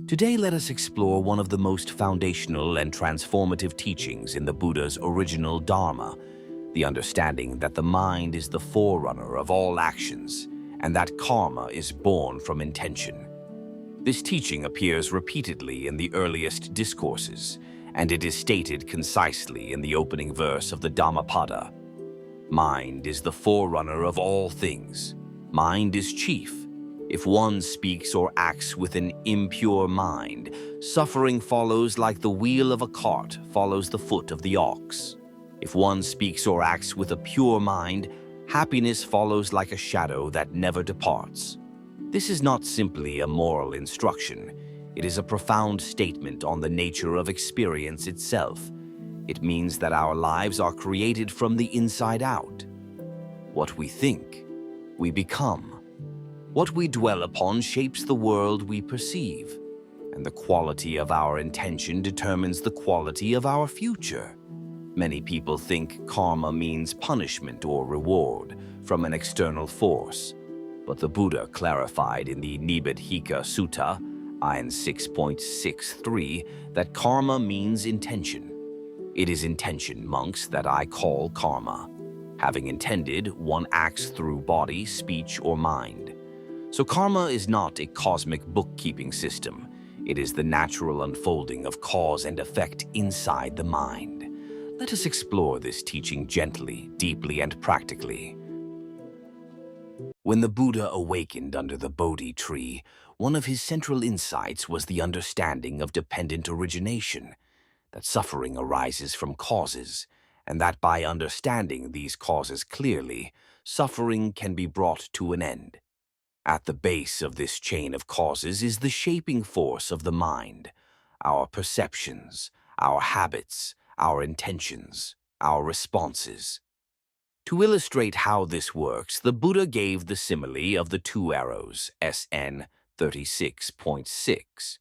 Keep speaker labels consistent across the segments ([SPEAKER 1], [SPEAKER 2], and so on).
[SPEAKER 1] Today, let us explore one of the most foundational and transformative teachings in the Buddha's original Dharma, the understanding that the mind is the forerunner of all actions and that karma is born from intention. This teaching appears repeatedly in the earliest discourses, and it is stated concisely in the opening verse of the Dhammapada. Mind is the forerunner of all things. Mind is chief. If one speaks or acts with an impure mind, suffering follows like the wheel of a cart follows the foot of the ox. If one speaks or acts with a pure mind, happiness follows like a shadow that never departs. This is not simply a moral instruction. It is a profound statement on the nature of experience itself. It means that our lives are created from the inside out. What we think, we become. What we dwell upon shapes the world we perceive, and the quality of our intention determines the quality of our future. Many people think karma means punishment or reward from an external force, but the Buddha clarified in the Dvedhāvitakka Sutta, in 6.63, that karma means intention. It is intention, monks, that I call karma. Having intended, one acts through body, speech, or mind. So karma is not a cosmic bookkeeping system. It is the natural unfolding of cause and effect inside the mind. Let us explore this teaching gently, deeply, and practically. When the Buddha awakened under the Bodhi tree, one of his central insights was the understanding of dependent origination, that suffering arises from causes, and that by understanding these causes clearly, suffering can be brought to an end. At the base of this chain of causes is the shaping force of the mind, our perceptions, our habits, our intentions, our responses. To illustrate how this works, the Buddha gave the simile of the two arrows, SN 36.6.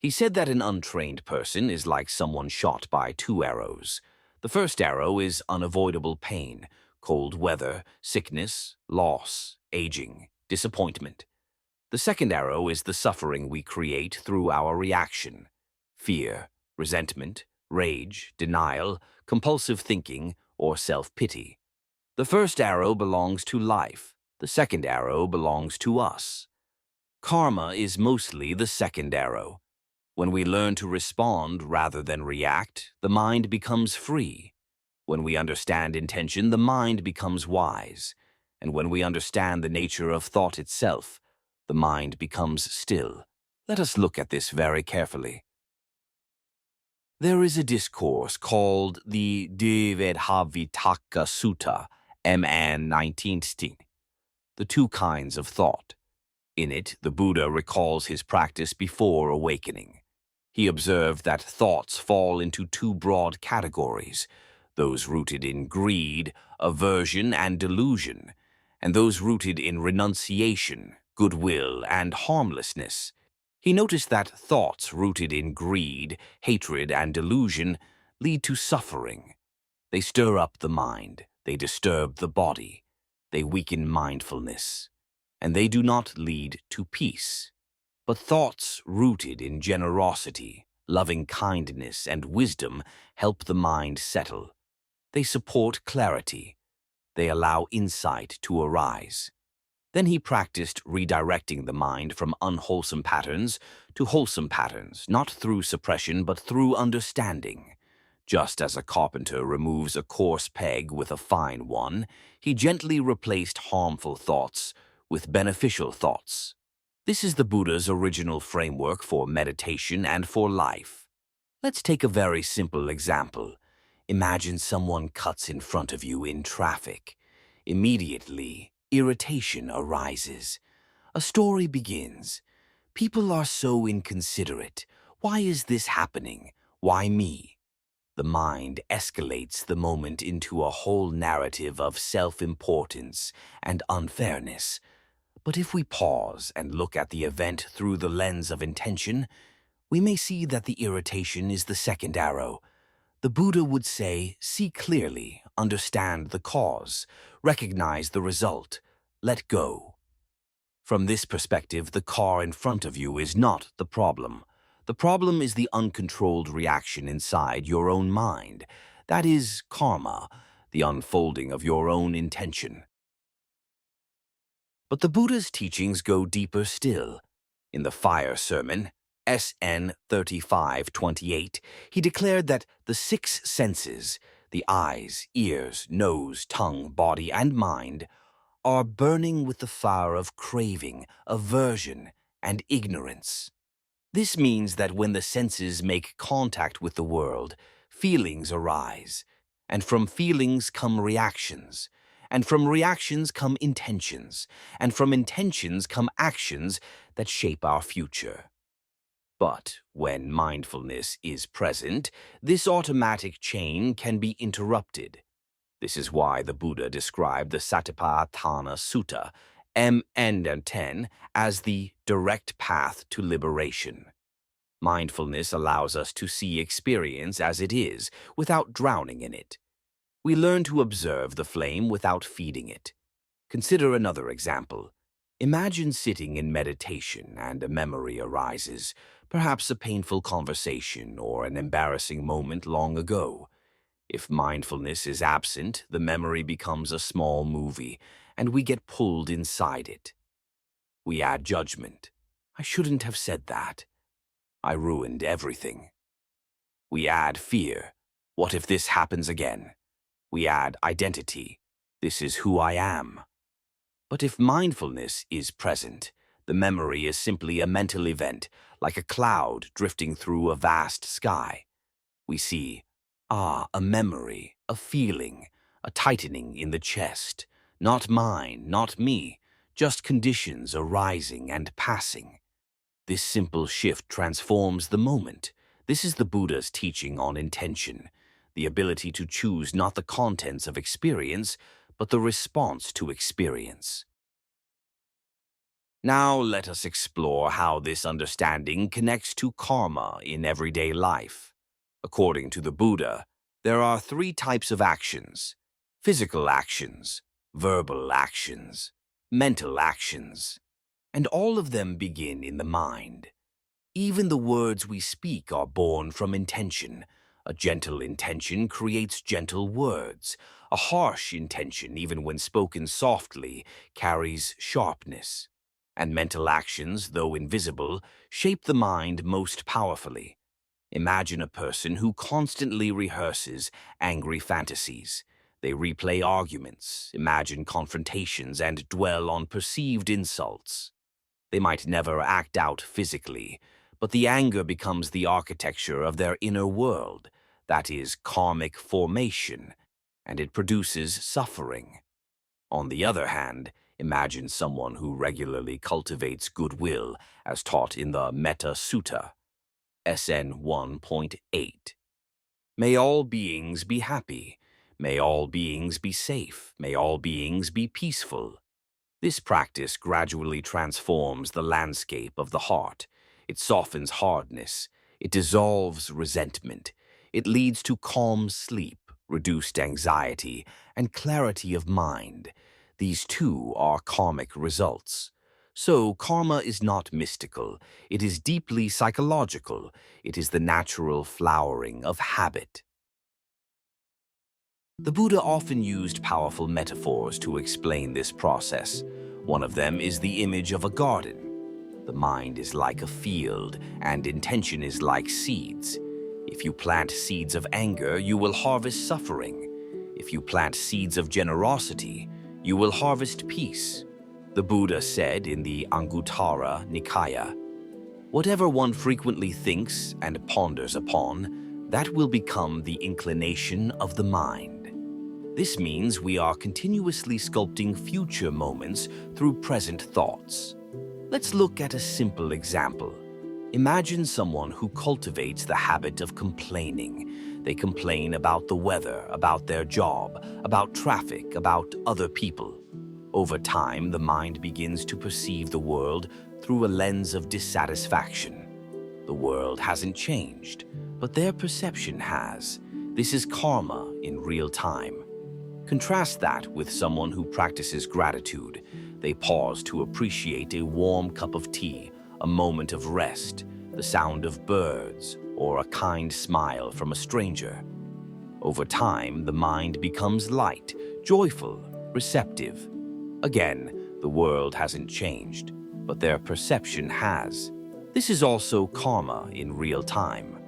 [SPEAKER 1] He said that an untrained person is like someone shot by two arrows. The first arrow is unavoidable pain, cold weather, sickness, loss, aging, disappointment. The second arrow is the suffering we create through our reaction, fear, resentment, rage, denial, compulsive thinking, or self-pity. The first arrow belongs to life. The second arrow belongs to us. Karma is mostly the second arrow. When we learn to respond rather than react, the mind becomes free. When we understand intention, the mind becomes wise. And when we understand the nature of thought itself, the mind becomes still. Let us look at this very carefully. There is a discourse called the Dvedhāvitakka Sutta, MN 19. The two kinds of thought. In it, the Buddha recalls his practice before awakening. He observed that thoughts fall into two broad categories, those rooted in greed, aversion, and delusion, and those rooted in renunciation, goodwill, and harmlessness. He noticed that thoughts rooted in greed, hatred, and delusion lead to suffering. They stir up the mind, they disturb the body, they weaken mindfulness, and they do not lead to peace. But thoughts rooted in generosity, loving-kindness, and wisdom help the mind settle. They support clarity. They allow insight to arise. Then he practiced redirecting the mind from unwholesome patterns to wholesome patterns, not through suppression but through understanding. Just as a carpenter removes a coarse peg with a fine one, he gently replaced harmful thoughts with beneficial thoughts. This is the Buddha's original framework for meditation and for life. Let's take a very simple example. Imagine someone cuts in front of you in traffic. Immediately, irritation arises. A story begins. People are so inconsiderate. Why is this happening? Why me? The mind escalates the moment into a whole narrative of self-importance and unfairness. But if we pause and look at the event through the lens of intention, we may see that the irritation is the second arrow. The Buddha would say, see clearly, understand the cause, recognize the result, let go. From this perspective, the car in front of you is not the problem. The problem is the uncontrolled reaction inside your own mind. That is karma, the unfolding of your own intention. But the Buddha's teachings go deeper still. In the Fire Sermon, SN 3528, he declared that the six senses, the eyes, ears, nose, tongue, body, and mind, are burning with the fire of craving, aversion, and ignorance. This means that when the senses make contact with the world, feelings arise, and from feelings come reactions, and from reactions come intentions, and from intentions come actions that shape our future. But when mindfulness is present, this automatic chain can be interrupted. This is why the Buddha described the Satipaṭṭhāna Sutta, M-10, as the direct path to liberation. Mindfulness allows us to see experience as it is, without drowning in it. We learn to observe the flame without feeding it. Consider another example. Imagine sitting in meditation and a memory arises, perhaps a painful conversation or an embarrassing moment long ago. If mindfulness is absent, the memory becomes a small movie, and we get pulled inside it. We add judgment. I shouldn't have said that. I ruined everything. We add fear. What if this happens again? We add identity. This is who I am. But if mindfulness is present, the memory is simply a mental event, like a cloud drifting through a vast sky. We see, a memory, a feeling, a tightening in the chest. Not mine, not me, just conditions arising and passing. This simple shift transforms the moment. This is the Buddha's teaching on intention, the ability to choose not the contents of experience, but the response to experience. Now let us explore how this understanding connects to karma in everyday life. According to the Buddha, there are three types of actions: physical actions, verbal actions, mental actions, and all of them begin in the mind. Even the words we speak are born from intention. A gentle intention creates gentle words. A harsh intention, even when spoken softly, carries sharpness. And mental actions, though invisible, shape the mind most powerfully. Imagine a person who constantly rehearses angry fantasies. They replay arguments, imagine confrontations, and dwell on perceived insults. They might never act out physically, but the anger becomes the architecture of their inner world. That is karmic formation, and it produces suffering. On the other hand, imagine someone who regularly cultivates goodwill, as taught in the Metta Sutta, SN 1.8. May all beings be happy. May all beings be safe. May all beings be peaceful. This practice gradually transforms the landscape of the heart. It softens hardness. It dissolves resentment. It leads to calm sleep, reduced anxiety, and clarity of mind. These too are karmic results. So, karma is not mystical. It is deeply psychological. It is the natural flowering of habit. The Buddha often used powerful metaphors to explain this process. One of them is the image of a garden. The mind is like a field, and intention is like seeds. If you plant seeds of anger, you will harvest suffering. If you plant seeds of generosity, you will harvest peace. The Buddha said in the Anguttara Nikaya, "Whatever one frequently thinks and ponders upon, that will become the inclination of the mind." This means we are continuously sculpting future moments through present thoughts. Let's look at a simple example. Imagine someone who cultivates the habit of complaining. They complain about the weather, about their job, about traffic, about other people. Over time, the mind begins to perceive the world through a lens of dissatisfaction. The world hasn't changed, but their perception has. This is karma in real time. Contrast that with someone who practices gratitude. They pause to appreciate a warm cup of tea, a moment of rest. the sound of birds, or a kind smile from a stranger. Over time, the mind becomes light, joyful, receptive. Again, the world hasn't changed, but their perception has. This is also karma in real time.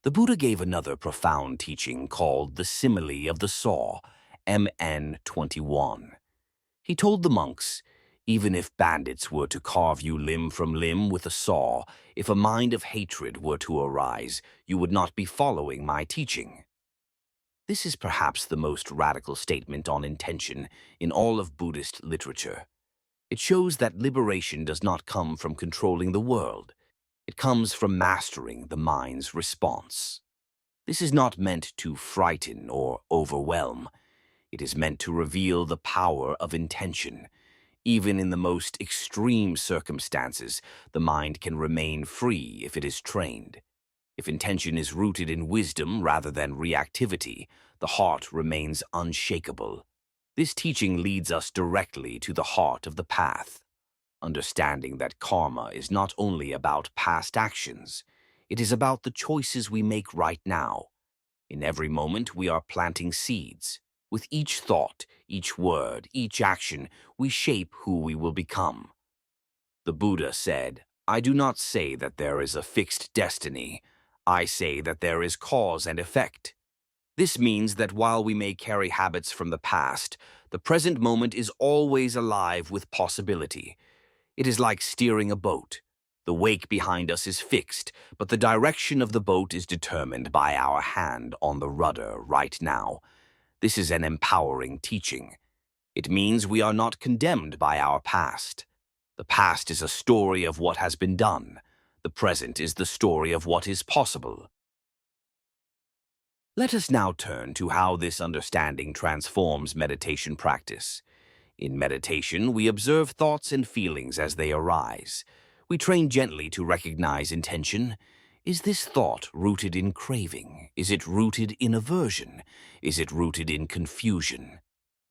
[SPEAKER 1] The Buddha gave another profound teaching called the Simile of the Saw, MN 21. He told the monks, even if bandits were to carve you limb from limb with a saw, if a mind of hatred were to arise, you would not be following my teaching. This is perhaps the most radical statement on intention in all of Buddhist literature. It shows that liberation does not come from controlling the world. It comes from mastering the mind's response. This is not meant to frighten or overwhelm. It is meant to reveal the power of intention. Even in the most extreme circumstances, the mind can remain free if it is trained. If intention is rooted in wisdom rather than reactivity, the heart remains unshakable. This teaching leads us directly to the heart of the path. Understanding that karma is not only about past actions, it is about the choices we make right now. In every moment, we are planting seeds. With each thought, each word, each action, we shape who we will become. The Buddha said, "I do not say that there is a fixed destiny. I say that there is cause and effect." This means that while we may carry habits from the past, the present moment is always alive with possibility. It is like steering a boat. The wake behind us is fixed, but the direction of the boat is determined by our hand on the rudder right now. This is an empowering teaching. It means we are not condemned by our past. The past is a story of what has been done. The present is the story of what is possible. Let us now turn to how this understanding transforms meditation practice. In meditation, we observe thoughts and feelings as they arise. We train gently to recognize intention. Is this thought rooted in craving? Is it rooted in aversion? Is it rooted in confusion?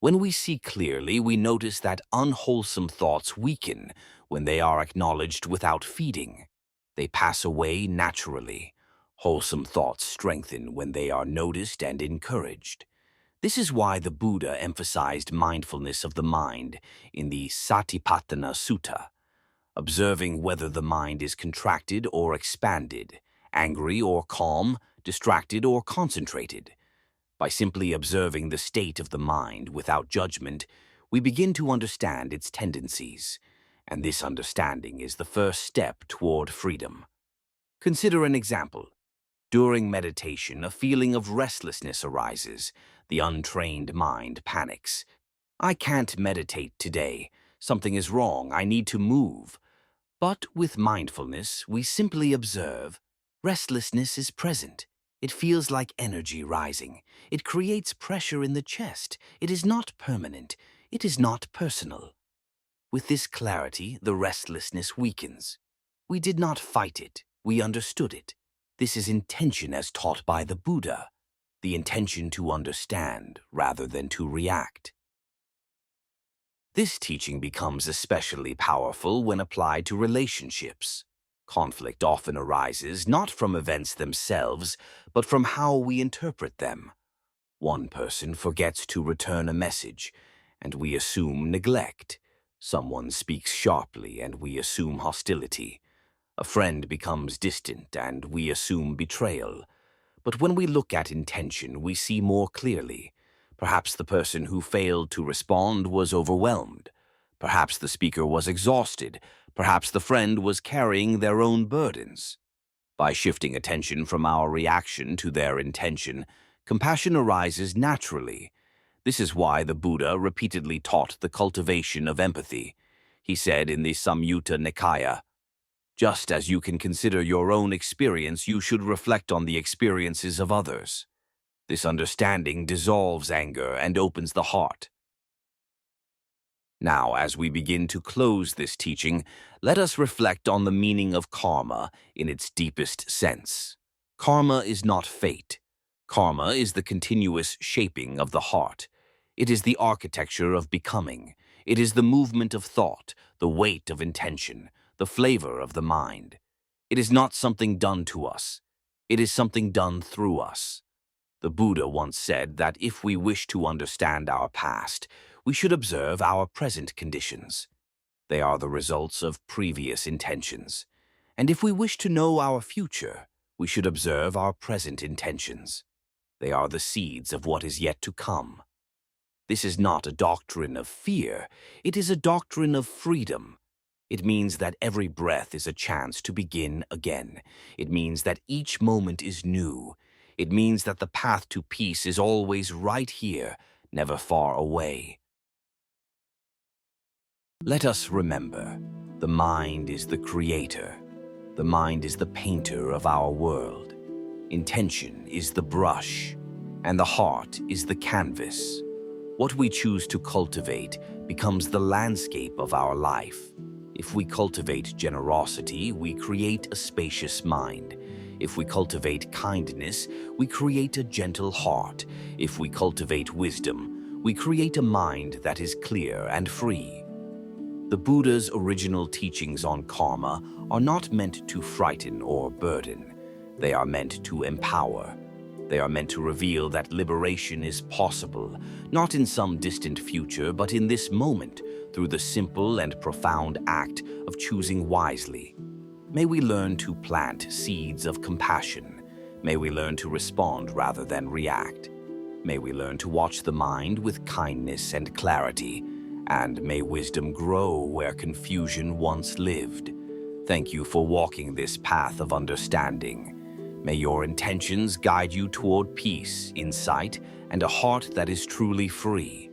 [SPEAKER 1] When we see clearly, we notice that unwholesome thoughts weaken when they are acknowledged without feeding. They pass away naturally. Wholesome thoughts strengthen when they are noticed and encouraged. This is why the Buddha emphasized mindfulness of the mind in the Satipaṭṭhāna Sutta, observing whether the mind is contracted or expanded, angry or calm, distracted or concentrated. By simply observing the state of the mind without judgment, we begin to understand its tendencies, and this understanding is the first step toward freedom. Consider an example. During meditation, a feeling of restlessness arises. The untrained mind panics. I can't meditate today. Something is wrong. I need to move. But with mindfulness, we simply observe. Restlessness is present. It feels like energy rising. It creates pressure in the chest. It is not permanent. It is not personal. With this clarity, the restlessness weakens. We did not fight it. We understood it. This is intention as taught by the Buddha, the intention to understand rather than to react. This teaching becomes especially powerful when applied to relationships. Conflict often arises not from events themselves, but from how we interpret them. One person forgets to return a message, and we assume neglect. Someone speaks sharply, and we assume hostility. A friend becomes distant, and we assume betrayal. But when we look at intention, we see more clearly. Perhaps the person who failed to respond was overwhelmed. Perhaps the speaker was exhausted. Perhaps the friend was carrying their own burdens. By shifting attention from our reaction to their intention, compassion arises naturally. This is why the Buddha repeatedly taught the cultivation of empathy. He said in the Samyutta Nikaya, "Just as you can consider your own experience, you should reflect on the experiences of others." This understanding dissolves anger and opens the heart. Now, as we begin to close this teaching, let us reflect on the meaning of karma in its deepest sense. Karma is not fate. Karma is the continuous shaping of the heart. It is the architecture of becoming. It is the movement of thought, the weight of intention, the flavor of the mind. It is not something done to us. It is something done through us. The Buddha once said that if we wish to understand our past, we should observe our present conditions. They are the results of previous intentions. And if we wish to know our future, we should observe our present intentions. They are the seeds of what is yet to come. This is not a doctrine of fear. It is a doctrine of freedom. It means that every breath is a chance to begin again. It means that each moment is new. It means that the path to peace is always right here, never far away. Let us remember, the mind is the creator. The mind is the painter of our world. Intention is the brush, and the heart is the canvas. What we choose to cultivate becomes the landscape of our life. If we cultivate generosity, we create a spacious mind. If we cultivate kindness, we create a gentle heart. If we cultivate wisdom, we create a mind that is clear and free. The Buddha's original teachings on karma are not meant to frighten or burden. They are meant to empower. They are meant to reveal that liberation is possible, not in some distant future, but in this moment, through the simple and profound act of choosing wisely. May we learn to plant seeds of compassion. May we learn to respond rather than react. May we learn to watch the mind with kindness and clarity. And may wisdom grow where confusion once lived. Thank you for walking this path of understanding. May your intentions guide you toward peace, insight, and a heart that is truly free.